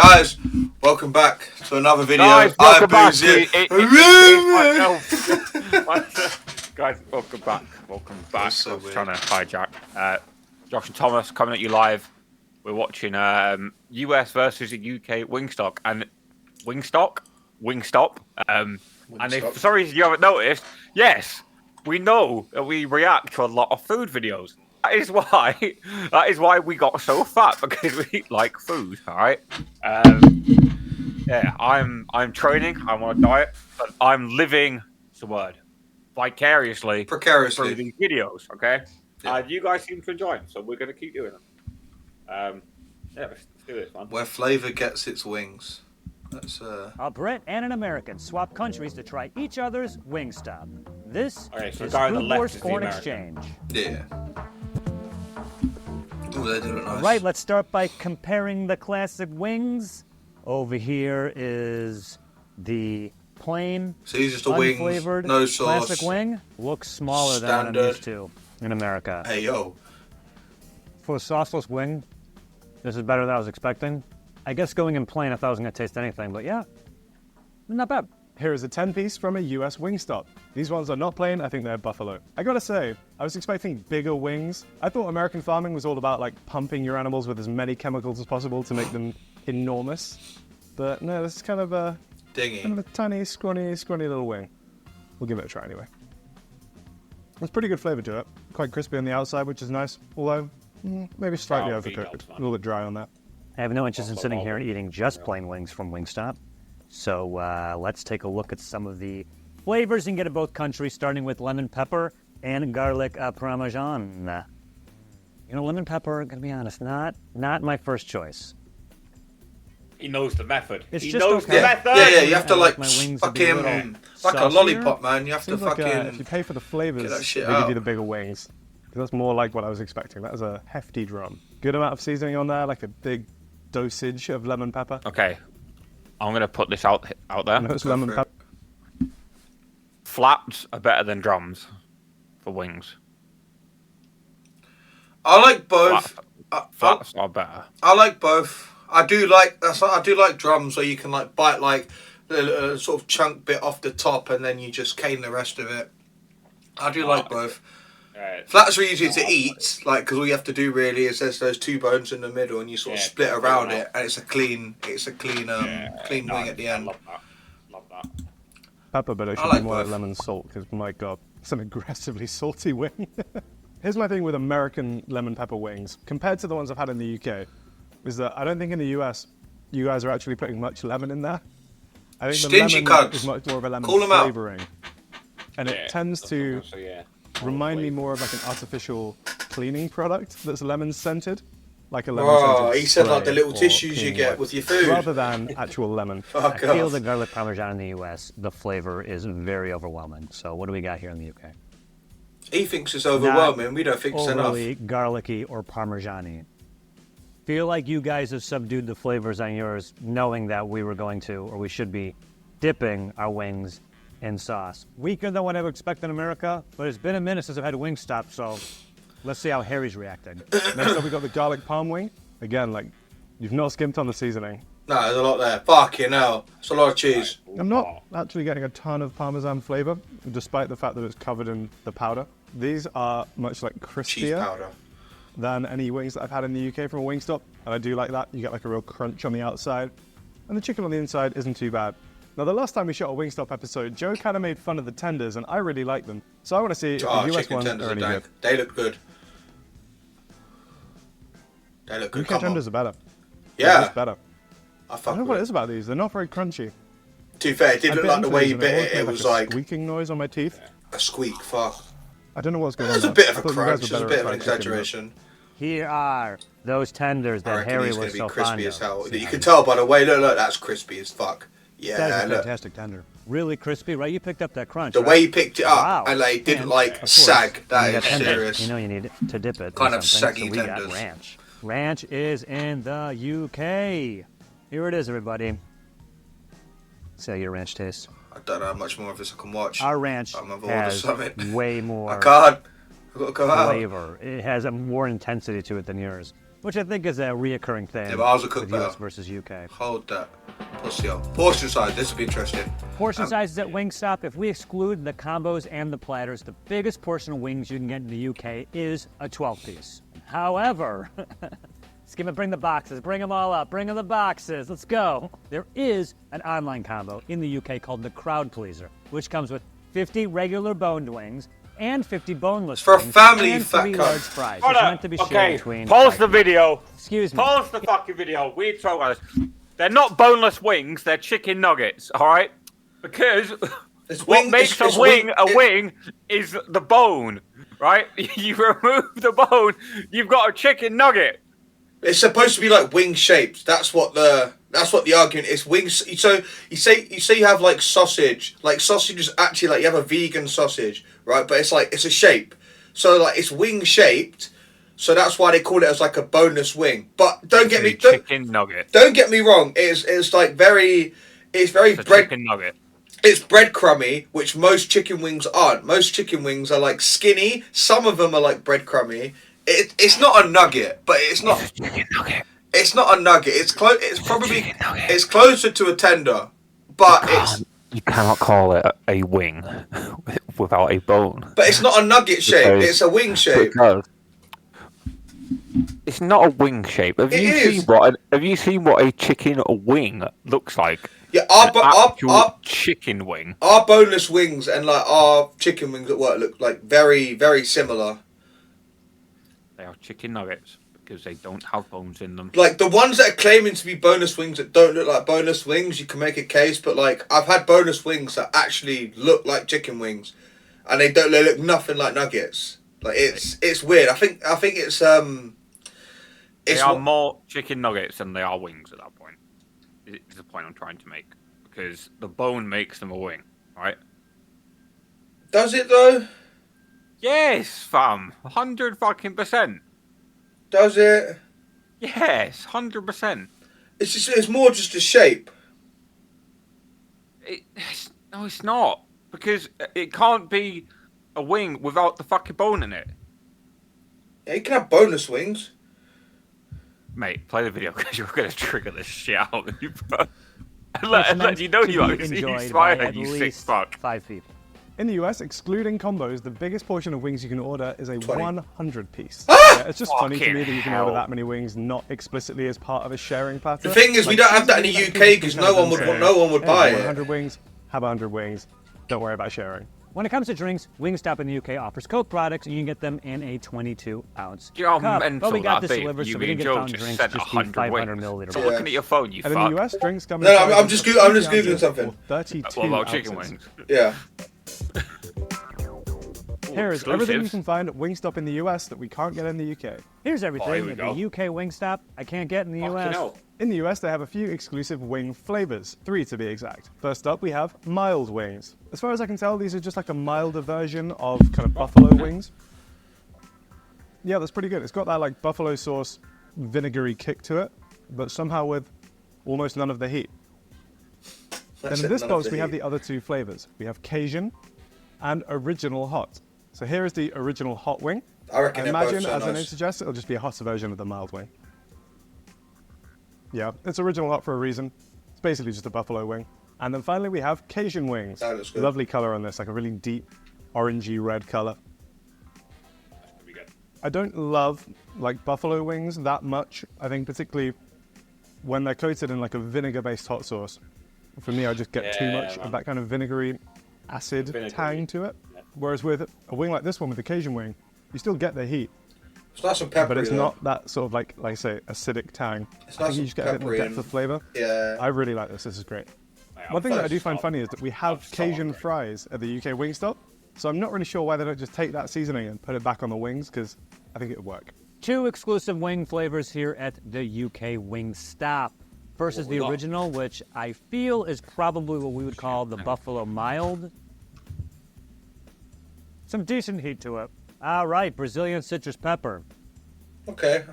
Guys, welcome back to another video. Guys, welcome back. Guys, welcome back. Welcome back. So I was weird. trying to hijack. Josh and Thomas coming at you live. We're watching US versus the UK Wingstop. And if for some reason you haven't noticed, yes, we know that we react to a lot of food videos. That is why we got so fat, because we like food. All right. Yeah, I'm training. I'm on a diet, but I'm living. It's the word. Vicariously Precariously. through these videos. Okay. Yeah. You guys seem to enjoy them, so we're gonna keep doing them. Yeah, let's do this, man. Where flavour gets its wings. That's A Brit and an American swap countries to try each other's Wingstop. This Okay, so the is guy on the Food left Wars is the Foreign American. Exchange. yeah. Oh, they do look nice. Right, let's start by comparing the classic wings. Over here is the plain, So these are just the wings, unflavored no sauce. classic wing. Looks smaller than what I'm Standard. used to in America. Hey yo. For a sauceless wing, this is better than I was expecting. I guess going in plain, I thought I was going to taste anything, but yeah, not bad. Here is a 10-piece from a US Wingstop. These ones are not plain, I think they're buffalo. I gotta say, I was expecting bigger wings. I thought American farming was all about like pumping your animals with as many chemicals as possible to make them enormous. But no, this is kind of a Dingy. tiny, scrawny little wing. We'll give it a try anyway. There's pretty good flavor to it. Quite crispy on the outside, which is nice. Although, maybe slightly Oh, overcooked. A little bit dry on that. I have no interest in sitting here and eating just plain wings from Wingstop. So let's take a look at some of the flavors you can get in both countries, starting with lemon pepper and garlic parmesan. You know, lemon pepper, gonna be honest, not my first choice. He knows the method. It's He just knows okay. the method. Yeah, you have to I like like my wings to be a fucking little like a saucier. lollipop, man. You have to Seems like fucking if you pay for the flavors, get that they shit give out. you the bigger wings. 'Cause that's more like what I was expecting. That was a hefty drum. Good amount of seasoning on there, like a big dosage of lemon pepper. Okay, I'm gonna put this out there. No, it's Go lemon for it. pepper. Flats are better than drums for wings. I like both. Flats are better. I like both. I do like drums where you can like bite like a sort of chunk bit off the top and then you just cane the rest of it. I do like both. Flats are easier to eat, like because all you have to do really is there's those two bones in the middle and you sort of split around it and it's a clean wing at the end. Love that. Pepper, but it I should like be more like both. lemon salt, because my god, it's an aggressively salty wing. Here's my thing with American lemon pepper wings, compared to the ones I've had in the UK, is that I don't think in the US you guys are actually putting much lemon in there. I think Stingy the lemon cunts. is much more of a lemon Call 'em out. flavoring. And it tends to remind me more of like an artificial cleaning product that's lemon scented. Like a lemon Oh, scented he said like the spray little or tissues you cleaning get wipes, with your food. rather than actual lemon. I Fuck feel off. the garlic parmesan in the US, the flavor is very overwhelming. So what do we got here in the UK? He thinks it's overwhelming. We don't think it's enough. Overly garlicky or parmesan-y. Feel like you guys have subdued the flavors on yours, knowing that we were going to, or we should be, dipping our wings in sauce. Weaker than what I would expect in America, but it's been a minute since I've had a Wingstop, so let's see how Harry's reacting. Next up, we got the garlic palm wing. Again, like, you've not skimped on the seasoning. No, there's a lot there. Fucking hell. It's a lot of cheese. I'm not actually getting a ton of parmesan flavor, despite the fact that it's covered in the powder. These are much like Cheese crispier powder. than any wings that I've had in the UK from a Wingstop, and I do like that. You get like a real crunch on the outside, and the chicken on the inside isn't too bad. Now, the last time we shot a Wingstop episode, Joe kind of made fun of the tenders, and I really like them. So I want to see if the US Chicken ones tenders are are any dank. good. They look good. They look good. UK Come on. tenders are better. They're Yeah, just better. I I fuck don't know with what it. it is about these. They're not very crunchy. To be fair, it did I look bit like the into way these you and bit always it. made It like was a like squeaking noise on my teeth. a squeak. Fuck. I don't know what's going on. There's a there. bit of I a thought you guys crunch. were There's a better bit at of an fried chicken, but- exaggeration. Here are those tenders I that reckon Harry he's going was to so be fond crispy as of. hell. You can tell by the way. Look, that's crispy as fuck. That Yeah, is a look. fantastic tender. Really crispy, right? You picked up that crunch. The right? way he picked it up Wow. and like didn't And, like of course, sag. when That you is got tenders, serious. You know you need to dip it. Kind in of something, saggy so we got tenders. ranch. Ranch is in the UK. Here it is, everybody. See how your ranch tastes. I don't know how much more of this I can watch. Our ranch I'm gonna order has something. way I more can't. I've got to go out. flavor. It has a more intensity to it than yours. which I think is a reoccurring thing Yeah, but ours will cook with US better. versus UK. Hold that. Pussy up. Portion size. This will be interesting. Portion sizes at Wingstop, if we exclude the combos and the platters, the biggest portion of wings you can get in the UK is a 12-piece. However, bring the boxes, bring them all up, bring in the boxes, let's go. There is an online combo in the UK called the Crowd Pleaser, which comes with 50 regular boned wings and 50 boneless For a wings family and fat 3 cunt. large fries. Hold It's up. meant to be Okay, shared between pause 5 the people. video. Excuse me. Pause the fucking video. We talk about this. They're not boneless wings. They're chicken nuggets. All right, because what makes a wing is the bone. Right? You remove the bone, you've got a chicken nugget. It's supposed to be like wing shaped. That's what the argument is. Wings. So you say you have like sausage. Like sausage is actually like you have a vegan sausage, right? But it's a shape. So like it's wing shaped. So that's why they call it as like a boneless wing. But chicken nugget. Don't get me wrong. It's very bread. Chicken nugget. It's breadcrumby, which most chicken wings aren't. Most chicken wings are like skinny. Some of them are like breadcrumby. It's not a nugget, but it's not. It's a chicken nugget. It's not a nugget. It's probably it's closer to a tender, but You cannot call it a wing without a bone. But it's not a nugget shape. It's a wing shape. It's not a wing shape. Have you seen what a chicken wing looks like? Yeah, our chicken wing. Our boneless wings and like our chicken wings at work look like very, very similar. They are chicken nuggets because they don't have bones in them. Like the ones that are claiming to be boneless wings that don't look like boneless wings, you can make a case. But like I've had boneless wings that actually look like chicken wings, and they look nothing like nuggets. Like it's weird. I think it's They are more chicken nuggets than they are wings at that point. Is the point I'm trying to make, because the bone makes them a wing, right? Does it though? Yes, fam, 100%. Does it? Yes, 100%. It's more just a shape. No, it's not, because it can't be a wing without the fucking bone in it. Yeah, you can have boneless wings. Mate, play the video because you're going to trigger this shit out of you, bro. And you know you are. You smile, you sick fuck. 5 people. In the US, excluding combos, the biggest portion of wings you can order is a 20. 100 piece. Ah! Yeah, it's just funny to me that you can order that many wings not explicitly as part of a sharing platter. The thing is, we don't have that in the UK because no one would buy it. 100 wings, have 100 wings. Don't worry about sharing. When it comes to drinks, Wingstop in the UK offers Coke products, and you can get them in a 22-ounce cup. But we got this delivered, so we didn't get found drinks, just the 500 milliliter. So looking at your phone, you fuck. And in the US, drinks come in. No, I'm just googling something. 32 What about ounces. chicken wings? Yeah. Here's everything you can find at Wingstop in the US that we can't get in the UK. Here's everything we at go. the UK Wingstop I can't get in the US. Hell. In the US, they have a few exclusive wing flavors, 3 to be exact. First up, we have mild wings. As far as I can tell, these are just like a milder version of kind of buffalo wings. Yeah, that's pretty good. It's got that like buffalo sauce vinegary kick to it, but somehow with almost none of the heat. And in this box, we have the other 2 flavors. We have Cajun and Original Hot. So here is the Original Hot wing. I reckon I imagine, so as the name nice. suggests, it'll just be a hotter version of the mild wing. Yeah, it's Original Hot for a reason. It's basically just a buffalo wing. And then finally we have Cajun wings. That looks good. Lovely color on this, like a really deep orangey red color. I don't love like buffalo wings that much. I think particularly when they're coated in like a vinegar-based hot sauce. For me, I just get too much of that kind of vinegary acid tang to it. Whereas with a wing like this one, with the Cajun wing, you still get the heat. It's nice and peppery, but it's though. not that sort of like I say, acidic tang. It's I nice think you and just get a bit more peppery depth of flavor. Yeah. I really like this. This is great. One thing that I do find funny is that we have Cajun fries at the UK Wingstop, so I'm not really sure why they don't just take that seasoning and put it back on the wings, because I think it would work. 2 exclusive wing flavors here at the UK Wingstop. First is the original, which I feel is probably what we would call the Buffalo Mild. Some decent heat to it. All right, Brazilian citrus pepper. Okay.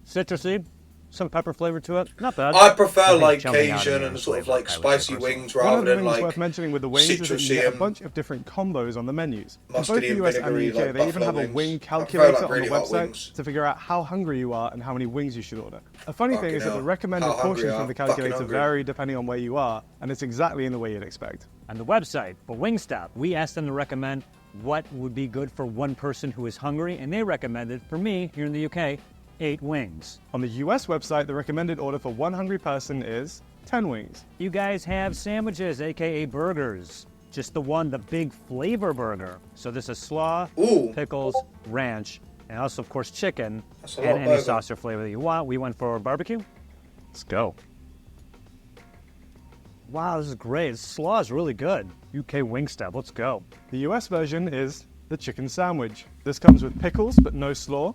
Citrusy, some pepper flavor to it. Not bad. I prefer think like jumping out Cajun in and the sort of flavor, like I would say spicy personally. wings One rather of the than things like worth mentioning with the wings is that you get a bunch of different combos on the menus. In both mustardy the and US and the vinegary, UK, like they even have a buffalo wing wings. I calculator prefer, like, on really the hot website wings. to figure out how hungry you are and how many wings you should order. A funny thing Fucking is that the hell. recommended How hungry portions are from the fucking calculator hungry. vary depending on where you are, and it's exactly in the way you'd expect. On the website for Wingstop, we asked them to recommend what would be good for one person who is hungry, and they recommended, for me, here in the UK, 8 wings. On the US website, the recommended order for one hungry person is 10 wings. You guys have sandwiches, aka burgers. Just the big flavor burger. So this is slaw, Ooh. pickles, ranch, and also, of course, chicken, That's a and lot of any burger. sauce or flavor that you want. We went for barbecue. Let's go. Wow, this is great. This slaw is really good. UK Wingstop, let's go. The US version is the chicken sandwich. This comes with pickles, but no slaw.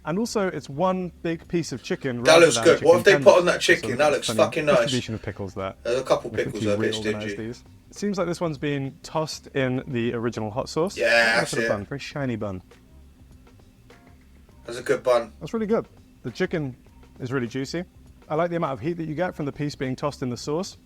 And also, it's one big piece of chicken. That rather looks than good. What chicken have they put tenders. on that chicken? So That it's looks funny fucking nice. distribution of pickles there. There's a couple If we pickles there, a bit reorganise stingy. these. It seems like this one's been tossed in the original hot sauce. Yeah, Look that's at the it. bun, very shiny bun. That's a good bun. That's really good. The chicken is really juicy. I like the amount of heat that you get from the piece being tossed in the sauce.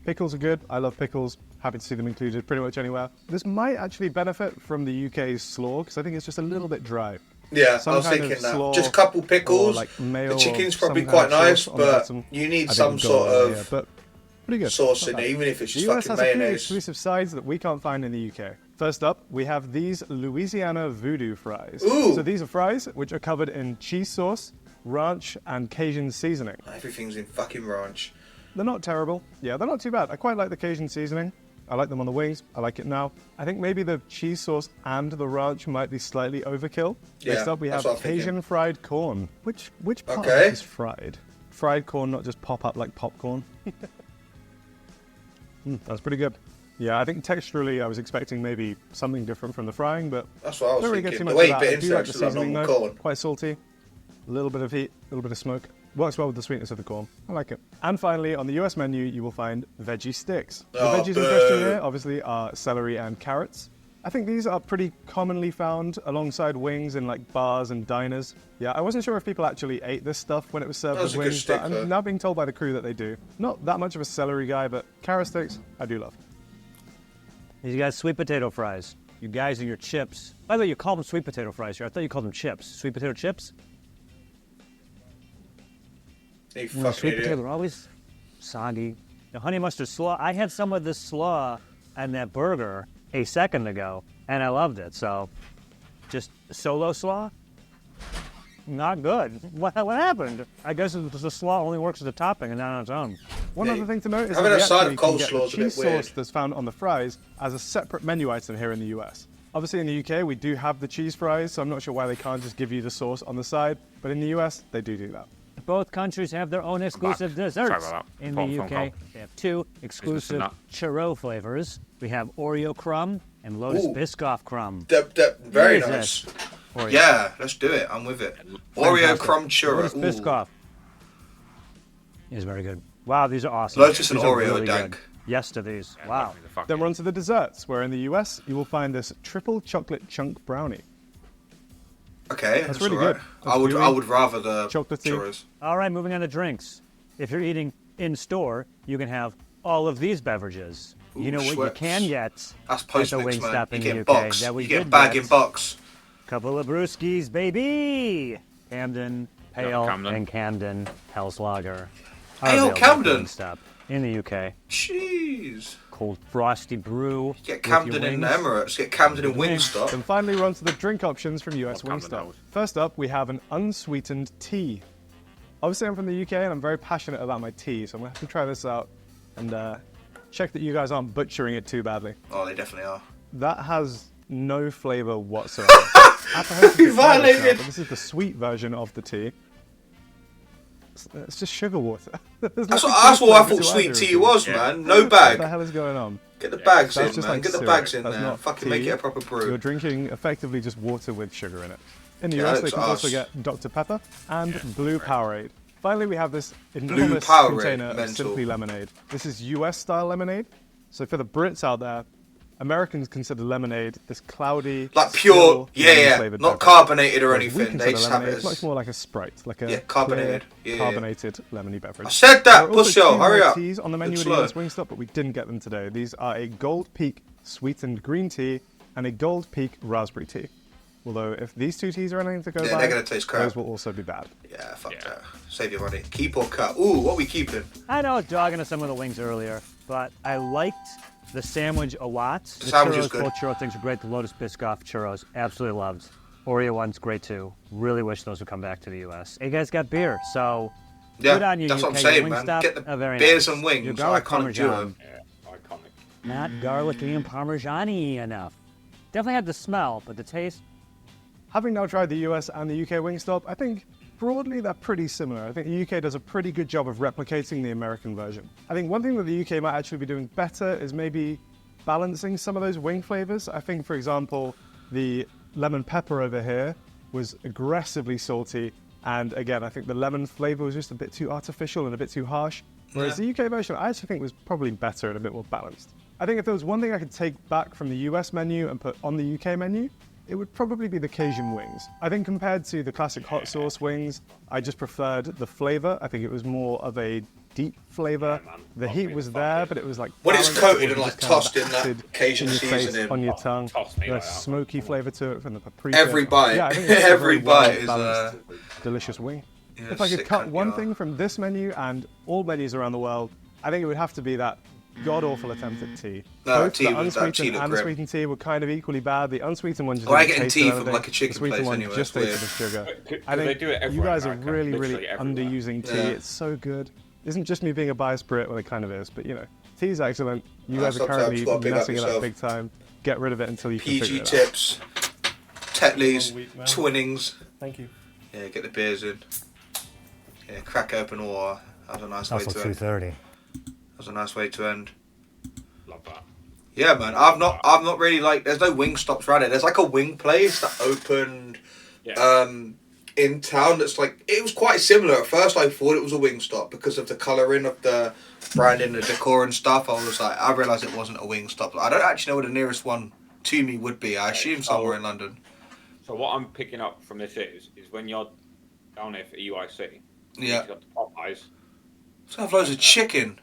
Pickles are good. I love pickles. Happy to see them included pretty much anywhere. This might actually benefit from the UK's slaw because I think it's just a little bit dry. Yeah, Some I was kind of thinking that. slaw Just a couple or pickles. like mayo The chicken's or probably some quite kind of nice, sauce on the but bottom. you need I some think sort gold, of yeah, but pretty good. sauce Not in bad. there, even if it's The just US fucking has a few mayonnaise. exclusive sides that we can't find in the UK. First up, we have these Louisiana Voodoo fries. Ooh. So these are fries which are covered in cheese sauce, ranch, and Cajun seasoning. Everything's in fucking ranch. They're not terrible. Yeah, they're not too bad. I quite like the Cajun seasoning. I like them on the wings. I like it now. I think maybe the cheese sauce and the ranch might be slightly overkill. Yeah, Next up, we have that's what I'm Cajun thinking. fried corn. Which part of Okay. this is fried? Fried corn, not just pop up like popcorn. That's pretty good. Yeah, I think texturally I was expecting maybe something different from the frying, but That's what I was don't really get too thinking. much The way of you that. bit I into do it, like the it's like seasoning normal though. corn. Quite salty. A little bit of heat, a little bit of smoke. Works well with the sweetness of the corn. I like it. And finally, on the US menu, you will find veggie sticks. The Oh, veggies in question boo. here, obviously, are celery and carrots. I think these are pretty commonly found alongside wings in like bars and diners. Yeah, I wasn't sure if people actually ate this stuff when it was served That was with a good wings, stick, but though. I'm now being told by the crew that they do. Not that much of a celery guy, but carrot sticks, I do love. These guys, sweet potato fries. You guys and your chips. By the way, you call them sweet potato fries here. I thought you called them chips. Sweet potato chips? You Well, fucking sweet idiot. potato are always soggy. The honey mustard slaw, I had some of this slaw and that burger a second ago, and I loved it. So, just solo slaw? Not good. What happened? I guess the slaw only works as a topping and not on its own. One Yeah, other thing to note is having that a we side actually of can get the coleslaw is a bit cheese weird. sauce that's found on the fries as a separate menu item here in the US. Obviously in the UK we do have the cheese fries, so I'm not sure why they can't just give you the sauce on the side, but in the US they do that. Both countries have their own exclusive Sorry desserts. about that. In Phone the UK, call. they have 2 exclusive nut. churro flavors. We have Oreo crumb and Lotus Ooh. Biscoff crumb. Very What is nice. this? Oreo. Yeah, let's do it. I'm with it. Oreo Fantastic. crumb churro. Lotus Ooh. Biscoff is very good. Wow, these are awesome. Lotus and These are Oreo really dank. good. Yes to these. Yeah, Wow. definitely the fucking- Then we're on to the desserts, where in the US you will find this triple chocolate chunk brownie. Okay, that's really alright. good. I would That's rather the chocolatey. churros. All right, moving on to drinks. If you're eating in store, you can have all of these beverages. Ooh, You know what you Schweppes. can get That's at the post mix, Wingstop man. You in get the box. UK. That we You get did bag get. in box. Couple of brewskis, baby. Camden Pale Camden. and Camden Hells Lager. are Hey, oh, available at Camden. Wingstop in the UK. Jeez. Cold frosty brew. Get with your Camden in wings. Emirates. Get Camden in Wingstop. Then finally we're on to the drink options from US Camden Wingstop. Hells. First up we have an unsweetened tea. Obviously I'm from the UK and I'm very passionate about my tea, so I'm going to have to try this out and check that you guys aren't butchering it too badly. Oh, they definitely are. That has no flavour whatsoever. Apprehensive You to try this violated. now, but this is the sweet version of the tea. It's just sugar water. There's That's nothing what I flavour thought to sweet either of tea these. was, Yeah. man. No What the bag. hell is going on? Get the bags That's in, just man. like Get the syrup. bags in That's there. not Fucking tea. make it a proper You're brew. drinking effectively just water with sugar in it. In the Yeah, US, that they can looks also arse. get Dr. Pepper and Blue Powerade. Finally, we have this Blue enormous Powerade, container of mental. Simply Lemonade. This is US style lemonade. So for the Brits out there, Americans consider lemonade this cloudy, like pure, lemon-flavored not beverage. carbonated or Whereas we anything. They consider just have lemonade it as much as more like a Sprite, like a carbonated, clear, carbonated lemony beverage. I said There that, are also pussy, two hurry more up. teas on the menu It's at slow. US Wingstop, but we didn't get them today. These are a Gold Peak sweetened green tea and a Gold Peak raspberry tea. Although, if these two teas are anything to go by, they're gonna taste crap. those will also be bad. Yeah, fuck that. Save your money. Keep or cut. Ooh, what we keeping? I know I was dogging to some of the wings earlier, but I liked the sandwich a lot. The sandwich is churros, good. both churro things are great. The Lotus Biscoff churros, absolutely loved. Oreo one's great too. Really wish those would come back to the U.S. You guys got beer, so Yeah, good on you, that's UK. what I'm saying, Your man. Wingstop, Get the very beers nice. and wings. Your garlic Iconic duo. parmesan, Yeah, iconic. not garlicky and parmesan-y enough. Definitely had the smell, but the taste. Having now tried the US and the UK Wingstop, I think broadly they're pretty similar. I think the UK does a pretty good job of replicating the American version. I think one thing that the UK might actually be doing better is maybe balancing some of those wing flavors. I think, for example, the lemon pepper over here was aggressively salty, and again, I think the lemon flavor was just a bit too artificial and a bit too harsh. Whereas the UK version, I actually think was probably better and a bit more balanced. I think if there was one thing I could take back from the US menu and put on the UK menu, it would probably be the Cajun wings. I think compared to the classic hot sauce wings, I just preferred the flavor. I think it was more of a deep flavor. The heat was there, but it was like When it's balanced. coated It and, wasn't like, just tossed in that acid Cajun in your face, seasoning. on your tongue. Toss me The like that. smoky flavor to it from the paprika. Every bite. Yeah, I think it's a Every very bite is, well-balanced, delicious wing. yeah, If I could sick cut cunt, one yeah. thing from this menu and all menus around the world, I think it would have to be that god-awful attempt at tea. No, Both tea the was- that tea unsweetened looked and the grim. sweetened tea were kind of equally bad. The unsweetened one just Well, I didn't get taste tea of from, anything. like, a chicken The sweetened place one anyway, just it's tasted weird. of sugar. Because I they think do it you everywhere guys in are America, really, really literally everywhere. underusing tea. Yeah. It's so good. Isn't just me being a biased Brit, well, it kind of is, but you know, tea's excellent. You guys are sometimes currently you gotta pick up messing it up yourself. big time. Get rid of it until you can PG figure it out. tips, Tetleys, Long week, man. Twinnings. Thank you. Yeah, get the beers in. Yeah, crack open water. That was a nice way Also to end. 2:30. That was a nice way to end. Love that. Yeah, man. I've not really like. There's no wing stops around it. There's like a wing place that opened Yeah. in town. That's like it was quite similar at first. I thought it was a wing stop because of the colouring of the branding, the decor and stuff. I was like, I realised it wasn't a wing stop. I don't actually know where the nearest one to me would be. I assume somewhere in London. So what I'm picking up from this is when you're down here for EUIC, Yeah. you've got the Popeyes. So have loads of chicken.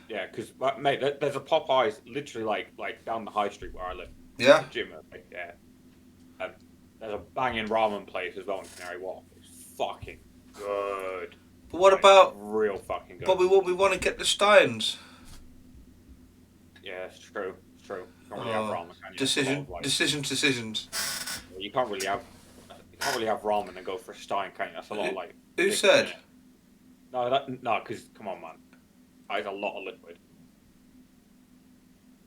Yeah, because mate, there's a Popeyes literally like down the high street where I live. Yeah. Legitimately, yeah. There's a banging ramen place as well in Canary Wharf. It's fucking good. But what Like, about? real fucking good? But we want to get the Steins. Yeah, it's true. It's true. You can't really have ramen, can you? Decisions. You can't really have ramen and go for a Stein, can you? That's a lot of like. Who liquid said? in it. No, because come on, man, that is a lot of liquid.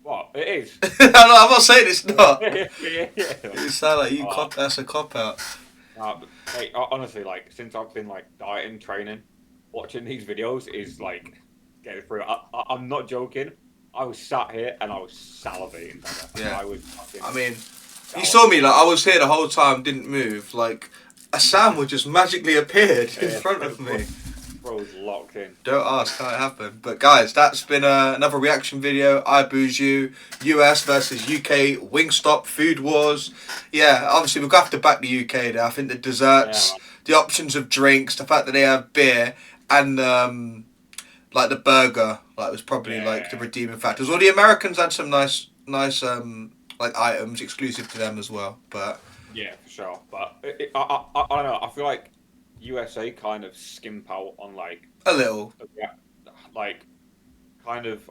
What? It is. I'm not saying it's not. yeah. You sound like you cop. That's a cop out. But, mate, honestly, like since I've been like dieting, training, watching these videos is like getting through. I'm not joking. I was sat here and I was salivating. Brother. Yeah. I was fucking. I mean, you saw me like I was here the whole time, didn't move. Like a sandwich just magically appeared in front of me. Bro's locked in. Don't ask how it happened. But guys, that's been another reaction video. I booze you. US versus UK Wingstop food wars. Yeah, obviously we've got to back the UK there. I think the desserts, the options of drinks, the fact that they have beer, and like the burger, like was probably like the redeeming factors. Well, the Americans had some nice like items exclusive to them as well. But Yeah, for sure. But I don't know. I feel like USA kind of skimp out on like a little. Like kind of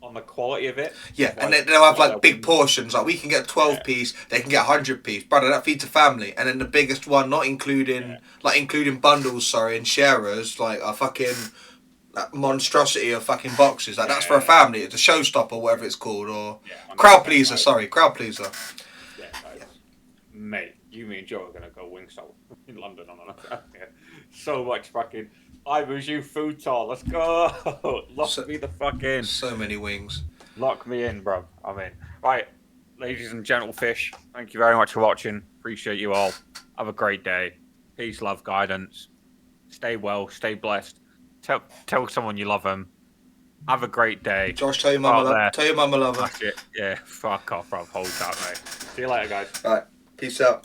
on the quality of it. Yeah, Like, and they'll have like they'll big win. portions. Like we can get 12 piece, they can get 100 piece. Brother, that feeds a family. And then the biggest one, not including including bundles, sorry, and sharers, like a fucking monstrosity of fucking boxes. Like that's for a family. It's a showstopper, whatever it's called, or crowd pleaser. Like, Sorry, crowd pleaser. Yeah, mate. You, me, and Joe are gonna go Wingstop in London on an so much fucking. I was you food tour. Let's go. Lock me the fuck in. So many wings. Lock me in, bro. I'm in. Right, ladies and gentlefish. Thank you very much for watching. Appreciate you all. Have a great day. Peace, love, guidance. Stay well. Stay blessed. Tell someone you love them. Have a great day. Josh, tell your mum I love her. Yeah, fuck off, bro. Hold that, mate. See you later, guys. All right. Peace out.